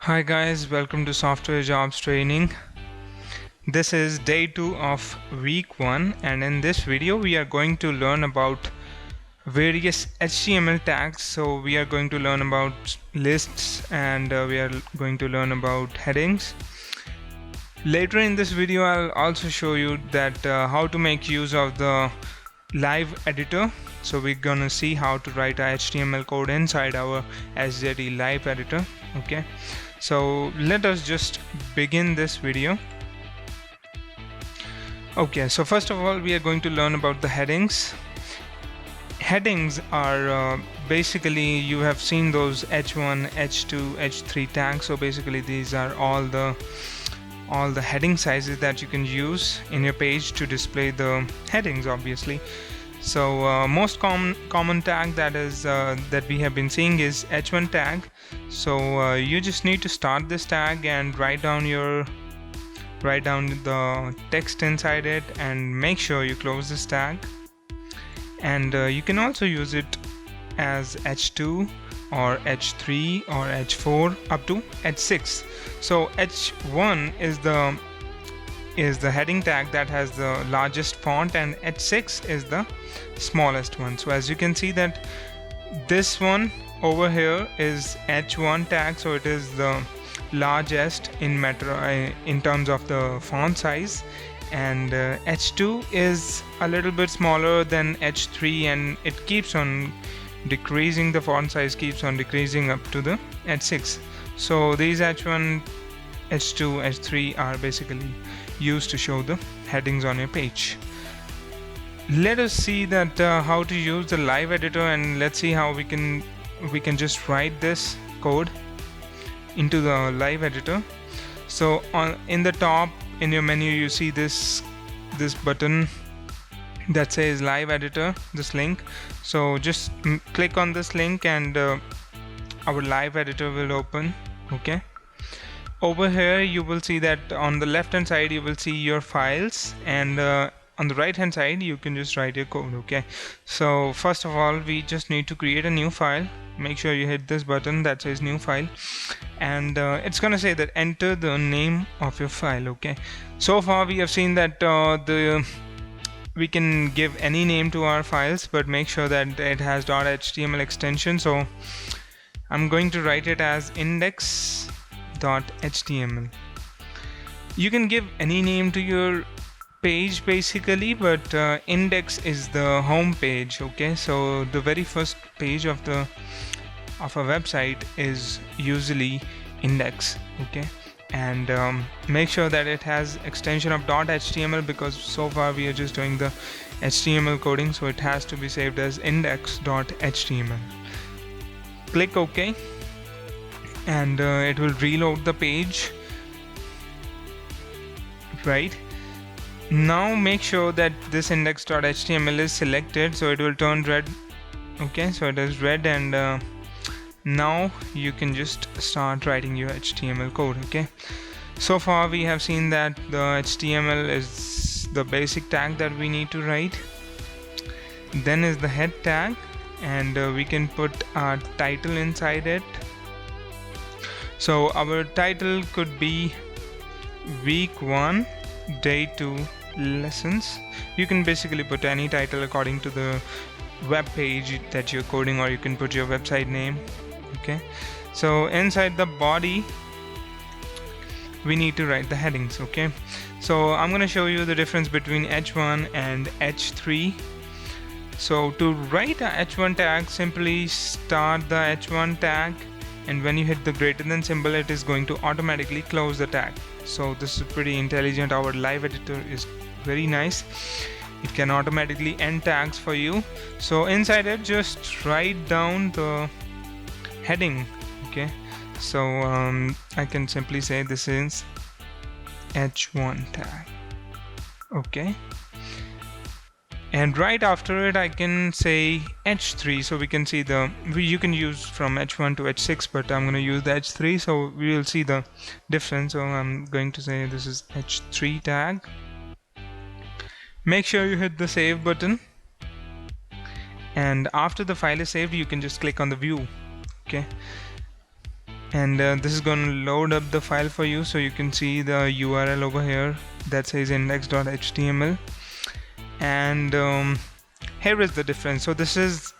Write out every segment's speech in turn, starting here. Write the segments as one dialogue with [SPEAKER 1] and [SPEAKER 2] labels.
[SPEAKER 1] Hi guys, welcome to Software Jobs Training. This is day 2 of week 1, and in this video we are going to learn about various HTML tags. So we are going to learn about lists and we are going to learn about headings. Later in this video I'll also show you that how to make use of the live editor. So we're gonna see how to write a HTML code inside our SZE live editor. Okay, so let us just begin this video. Okay, so first of all we are going to learn about the headings. Headings are basically, you have seen those H1, H2, H3 tags. So basically these are all the heading sizes that you can use in your page to display the headings, obviously. So most common tag that we have been seeing is H1 tag. So you just need to start this tag and write down the text inside it, and make sure you close this tag. And you can also use it as H2 or H3 or H4 up to H6. So H1 is the heading tag that has the largest font, and H6 is the smallest one. So as you can see that this one over here is H1 tag, so it is the largest in terms of the font size, and H2 is a little bit smaller than H3, and it keeps on decreasing, the font size keeps on decreasing up to the H6. So these H1, H2, H3 are basically used to show the headings on your page. Let us see that how to use the live editor, and let's see how we can just write this code into the live editor. So in the top in your menu you see this button that says live editor, this link. So just click on this link and our live editor will open. Okay, over here you will see that on the left hand side you will see your files, and on the right hand side you can just write your code. Okay, so first of all we just need to create a new file. Make sure you hit this button that says new file, and it's gonna say that enter the name of your file. Okay, so far we have seen that we can give any name to our files, but make sure that it has .html extension. So I'm going to write it as index.html. You can give any name to your page basically, but index is the home page. Okay, so the very first page of a website is usually index. Okay, and make sure that it has extension of .html, because so far we are just doing the HTML coding, so it has to be saved as index.html. Click OK, and it will reload the page. Right now make sure that this index.html is selected, so it will turn red. Okay, so it is red, and now you can just start writing your HTML code. Okay, so far we have seen that the HTML is the basic tag that we need to write. Then is the head tag, and we can put our title inside it. So our title could be week 1 day 2 lessons. You can basically put any title according to the web page that you're coding, or you can put your website name. Okay, so inside the body we need to write the headings. Okay, so I'm going to show you the difference between H1 and H3. So to write a H1 tag, simply start the H1 tag, and when you hit the greater than symbol, it is going to automatically close the tag. So this is pretty intelligent. Our live editor is very nice. It can automatically end tags for you. So inside it, just write down the heading. Okay, so I can simply say this is H1 tag. Okay, and right after it I can say H3. So we can see you can use from H1 to H6, but I'm going to use the H3, so we will see the difference. So I'm going to say this is H3 tag. Make sure you hit the save button, and after the file is saved you can just click on the view. Okay, and this is going to load up the file for you, so you can see the URL over here that says index.html. and here is the difference. So this is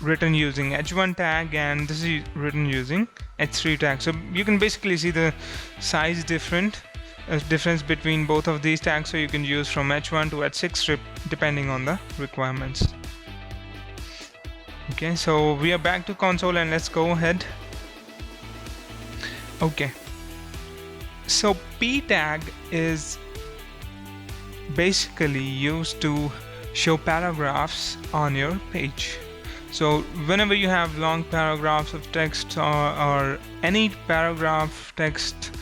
[SPEAKER 1] written using h1 tag and this is written using h3 tag. So you can basically see the size difference between both of these tags, so you can use from h1 to h6 depending on the requirements. Okay, so we are back to console and let's go ahead. Okay, so p tag is basically used to show paragraphs on your page. So whenever you have long paragraphs of text or any paragraph text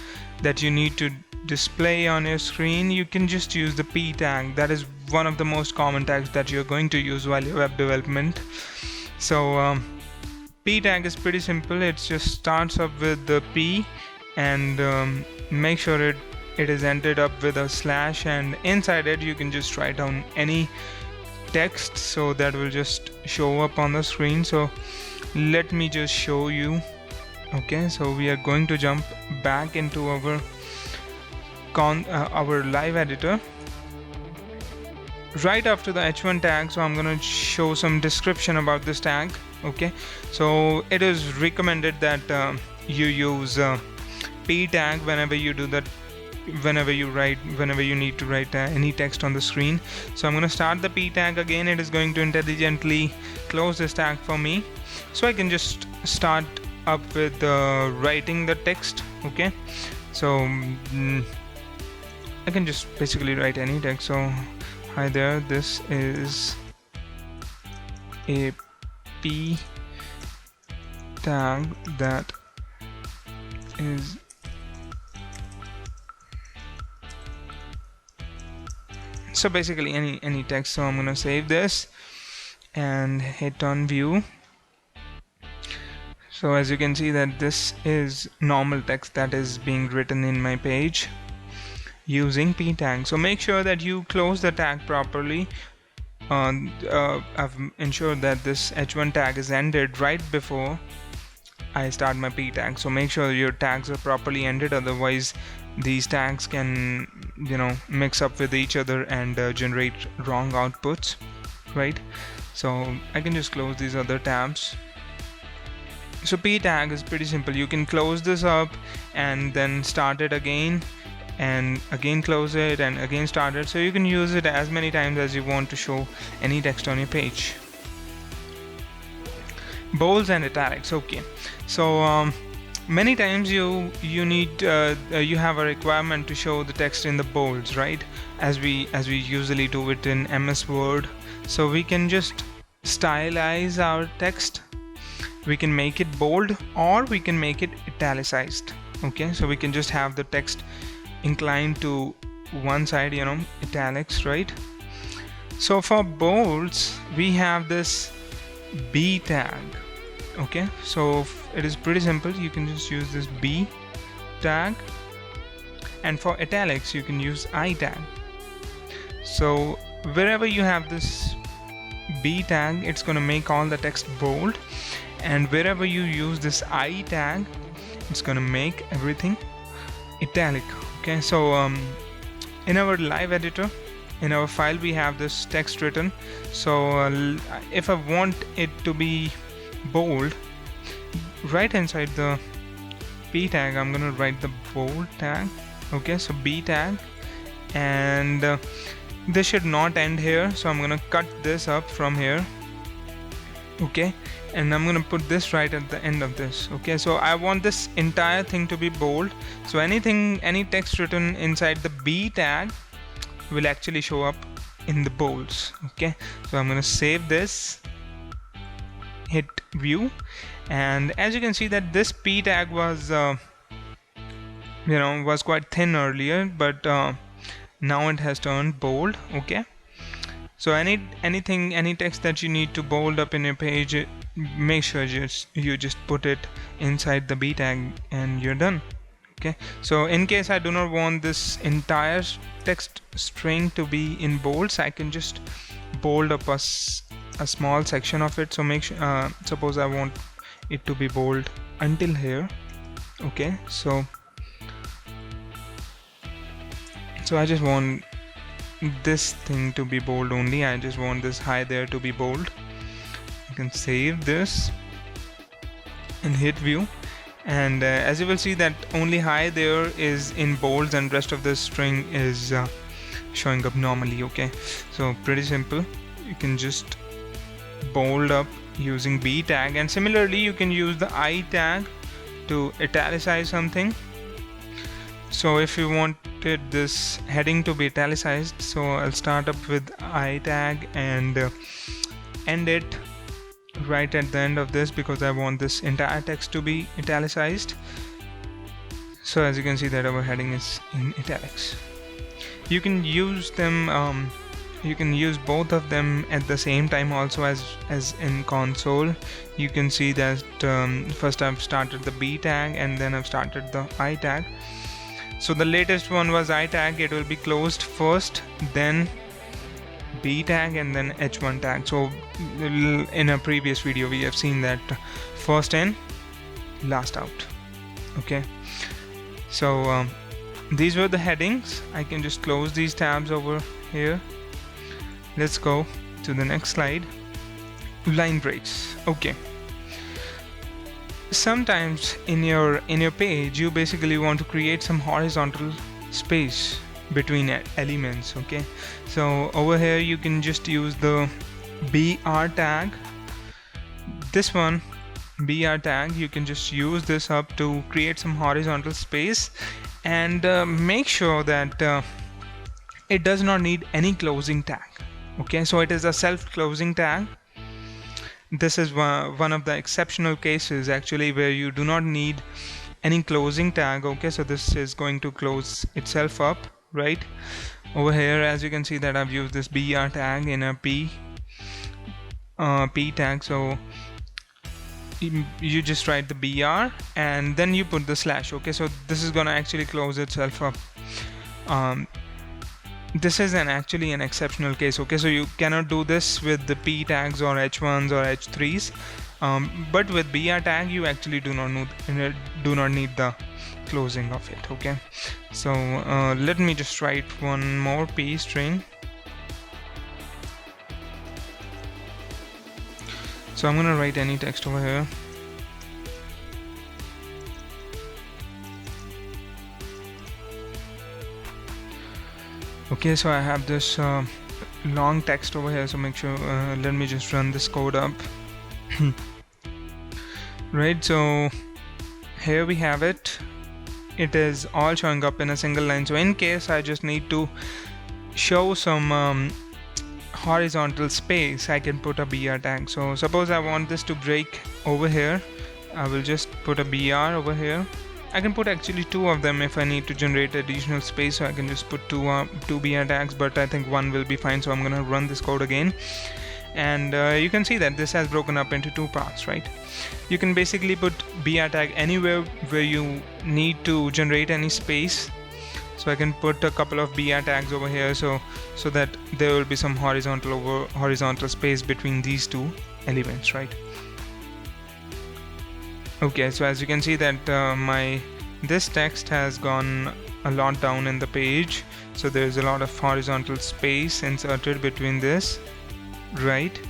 [SPEAKER 1] that you need to display on your screen, you can just use the p tag. That is one of the most common tags that you're going to use while you're web development. So p tag is pretty simple. It just starts up with the p and make sure it is ended up with a slash, and inside it you can just write down any text, so that will just show up on the screen. So let me just show you. Okay, so we are going to jump back into our live editor right after the h1 tag. So I'm gonna show some description about this tag. Okay, so it is recommended that you use p tag whenever you do that, whenever you need to write any text on the screen. So I'm going to start the p tag again. It is going to intelligently close this tag for me, so I can just start up with writing the text. Okay, so I can just basically write any text. So hi there, this is a p tag that is so basically any text. So I'm gonna save this and hit on view. So as you can see that this is normal text that is being written in my page using p tag. So make sure that you close the tag properly. I've ensured that this h1 tag is ended right before I start my p tag. So make sure your tags are properly ended, otherwise these tags can, you know, mix up with each other and generate wrong outputs, right? So I can just close these other tabs. So p tag is pretty simple. You can close this up and then start it again, and again close it and again start it. So you can use it as many times as you want to show any text on your page. Bolds and italics. Okay, so many times you need you have a requirement to show the text in the bolds, right? As we usually do it in MS Word. So we can just stylize our text. We can make it bold or we can make it italicized. Okay, so we can just have the text inclined to one side, you know, italics, right? So for bolds we have this B tag. Okay, so it is pretty simple. You can just use this B tag, and for italics you can use I tag. So wherever you have this B tag, it's going to make all the text bold, and wherever you use this I tag, it's going to make everything italic. Okay, so in our live editor, in our file, we have this text written. So if I want it to be bold, right inside the B tag I'm gonna write the bold tag. Okay, so B tag, and this should not end here, so I'm gonna cut this up from here. Okay, and I'm gonna put this right at the end of this. Okay, so I want this entire thing to be bold, so any text written inside the B tag will actually show up in the bolds. Okay, so I'm gonna save this, hit view, and as you can see that this P tag was was quite thin earlier, but now it has turned bold. Okay, so any text that you need to bold up in your page, make sure you just put it inside the B tag and you're done. Okay, so in case I do not want this entire text string to be in bolds, I can just bold up a small section of it. So make sure suppose I want it to be bold until here. Okay, so I just want this thing to be bold only. I just want this hi there to be bold. You can save this and hit view, and as you will see that only hi there is in bolds and rest of the string is showing up normally. Okay, so pretty simple. You can just bold up using B tag, and similarly you can use the I tag to italicize something. So if you wanted this heading to be italicized, so I'll start up with I tag and end it right at the end of this because I want this entire text to be italicized. So as you can see that our heading is in italics. You can use them you can use both of them at the same time also, as in console. You can see that first I've started the B tag and then I've started the I tag. So the latest one was I tag. It will be closed first, then B tag, and then H1 tag. So in a previous video we have seen that first in, last out. Okay, so these were the headings. I can just close these tabs over here. Let's go to the next slide. Line breaks. Okay, sometimes in your page you basically want to create some horizontal space between elements. Okay, so over here you can just use the BR tag. This one, BR tag, you can just use this up to create some horizontal space, and make sure that it does not need any closing tag. Okay, so it is a self-closing tag. This is one of the exceptional cases actually where you do not need any closing tag. Okay, so this is going to close itself up right over here. As you can see that I've used this BR tag in a P tag. So you just write the BR and then you put the slash. Okay, so this is gonna actually close itself up. This is actually an exceptional case. Okay, so you cannot do this with the P tags or H1s or H3s, but with BR tag you actually do not need the closing of it. Okay, so let me just write one more P string. So I'm gonna write any text over here. Okay, so I have this long text over here, so make sure let me just run this code up. Right, so here we have it. It is all showing up in a single line. So in case I just need to show some horizontal space, I can put a BR tag. So suppose I want this to break over here, I will just put a BR over here. I can put actually two of them if I need to generate additional space, so I can just put two BR tags, but I think one will be fine. So I'm gonna run this code again, and you can see that this has broken up into two parts, right? You can basically put BR tag anywhere where you need to generate any space. So I can put a couple of BR tags over here, so that there will be some horizontal space between these two elements, right? Okay, so as you can see that this text has gone a lot down in the page, so there's a lot of horizontal space inserted between this, right?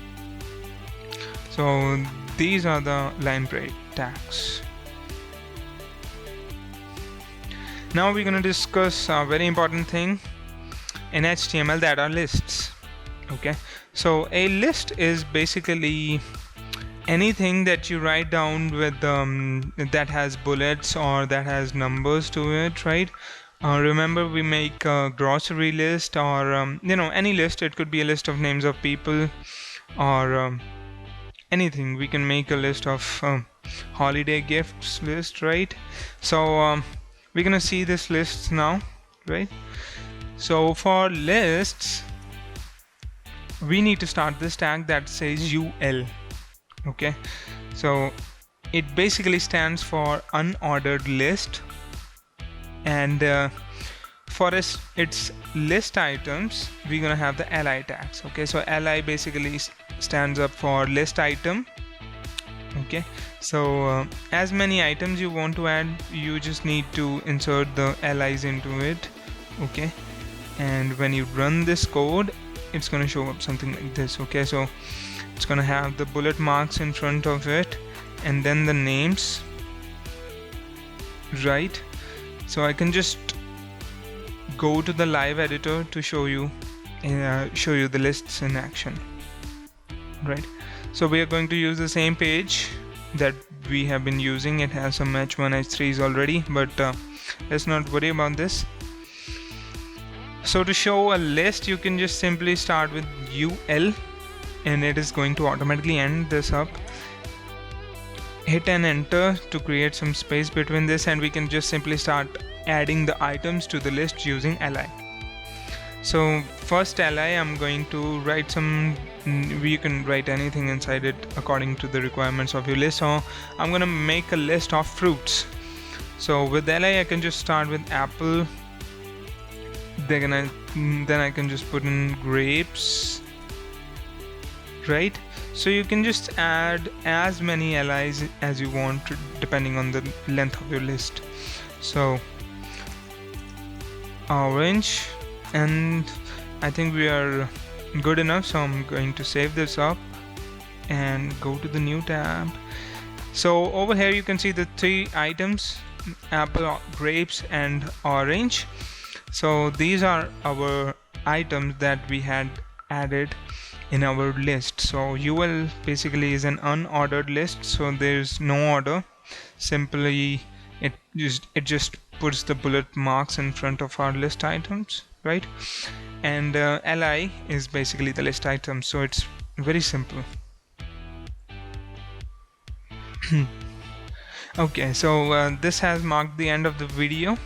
[SPEAKER 1] So these are the line break tags. Now we're going to discuss a very important thing in HTML, that are lists. Okay, so a list is basically anything that you write down with that has bullets or that has numbers to it, right? Remember, we make a grocery list or any list. It could be a list of names of people or anything. We can make a list of holiday gifts list, right? So we're gonna see this list now, right? So for lists we need to start this tag that says UL. Okay, so it basically stands for unordered list, and for its list items we're gonna have the LI tags. Okay, so LI basically stands up for list item, Okay, so as many items you want to add, you just need to insert the LIs into it. Okay, and when you run this code, it's going to show up something like this. Okay, so it's going to have the bullet marks in front of it and then the names, right? So I can just go to the live editor to show you the lists in action, right? So we are going to use the same page that we have been using. It has some h1 h3s already, but let's not worry about this. So to show a list, you can just simply start with UL and it is going to automatically end this up. Hit and enter to create some space between this, and we can just simply start adding the items to the list using li. So first li, I'm going to write some, you can write anything inside it according to the requirements of your list. So I'm gonna make a list of fruits. So with li, I can just start with apple, then I can just put in grapes, right? So you can just add as many LIs as you want depending on the length of your list. So orange, and I think we are good enough, so I'm going to save this up and go to the new tab. So over here you can see the 3 items: apple, grapes and orange. So these are our items that we had added in our list. So UL basically is an unordered list, so there's no order. Simply it just puts the bullet marks in front of our list items, right? And li is basically the list item, so it's very simple. Okay, so this has marked the end of the video,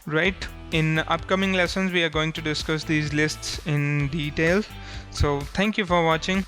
[SPEAKER 1] right? In upcoming lessons we are going to discuss these lists in detail. So thank you for watching.